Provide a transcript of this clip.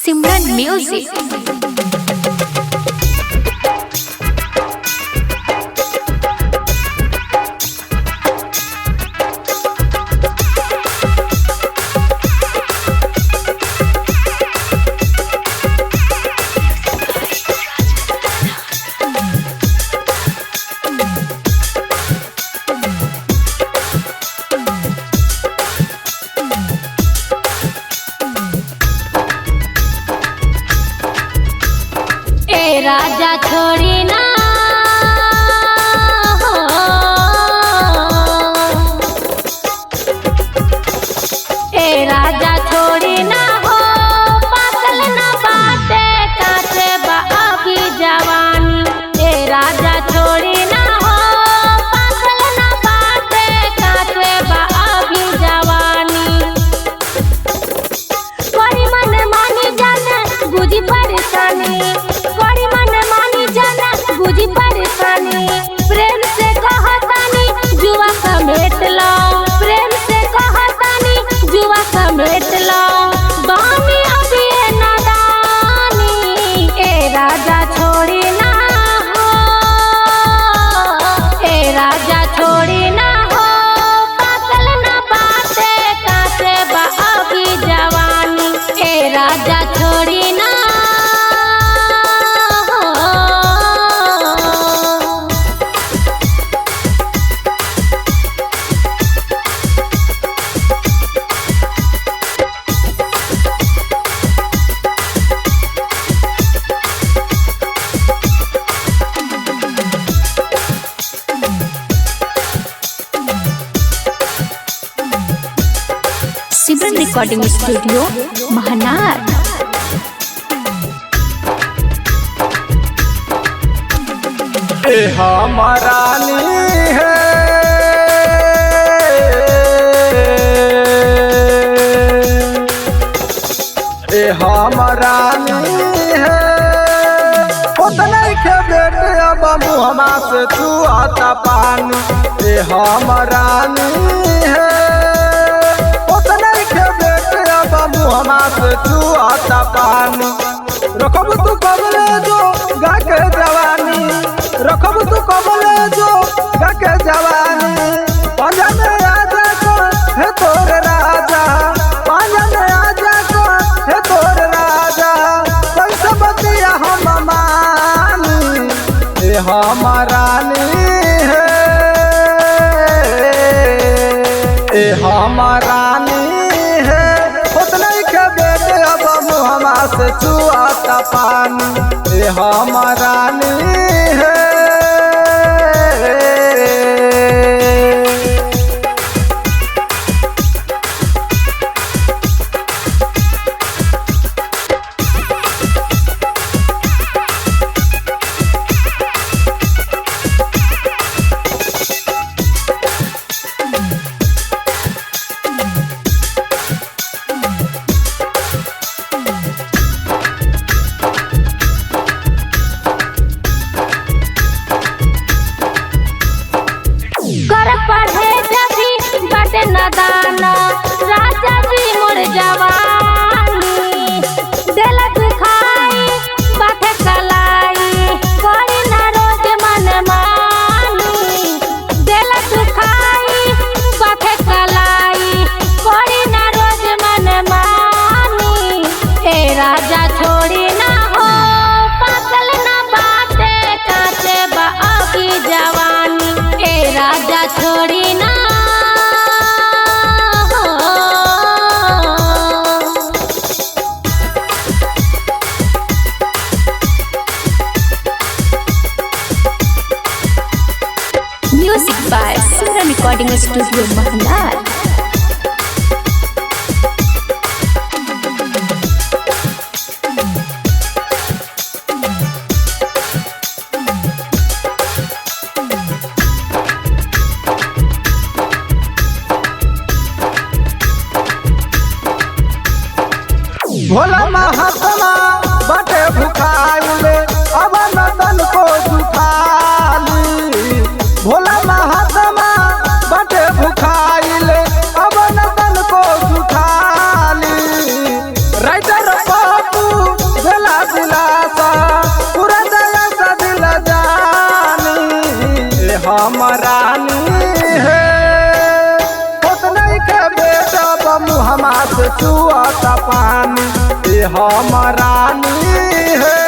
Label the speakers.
Speaker 1: Simran music.
Speaker 2: राजा छोड़ी ना हो, ए राजा छोड़ी ना हो, पागल ना बाते काटे बा अभी जवानी। ए राजा छोड़ी ना हो, पागल ना बाते काटे बा अभी जवानी। कोई मन मानी जाने बुझी परेशानी, बुझी परेशानी। प्रेम से कहतानी जुआ समेट लो, प्रेम से कहतानी जुआ समेट लो। बानी अभी नादानी, ए राजा छोड़ी ना हो, ए राजा छोड़ी ना हो, पागल ना बाते काटे बा अभी जवानी। ए राजा छोड़ी ना
Speaker 1: सिमरन रिकॉर्डिंग स्टूडियो महानार।
Speaker 3: ए हमारानी है, ए हमारानी है, उतना के बेटे अब मुहमा से छुआता पानी। ए हमारानी है, मुहमा से छुआता पानी। रखब तू कबले जो गा के जवानी, रखब तू कबले जो गा के जवानी। पंजा में आजा को है तोर राजा, पंजा में आजा को है तोर राजा। कैसे बतिया हम मानी, ए हमारानी है, ए हमारानी से छुआता पानी। ए हमारानी है,
Speaker 2: पढ़े जभी बट नदाना राजा जी मोर जवानी। दिल दुखाई बात कलाई कोई ना रोज मन मानी। दिल दुखाई बात कलाई कोई ना रोज मन मानी। ए राजा छोड़ी ना हो, पागल ना बाते काटे बा अभी जवानी। ए राजा छोड़ी ना हो।
Speaker 1: Music by Simran recording studio महानार।
Speaker 3: भोला महात्मा बटे भुखाइले अब नदन को दुखाली। भोला महात्मा बटे भुखाइले अब नदन को दुखाली। राइटर बाबू ना दिलासा पूरा दया सा दिल जानी ए हम रानी है होत नहीं के बेटा बमु हमा से चुआता पानी ए हम रानी है।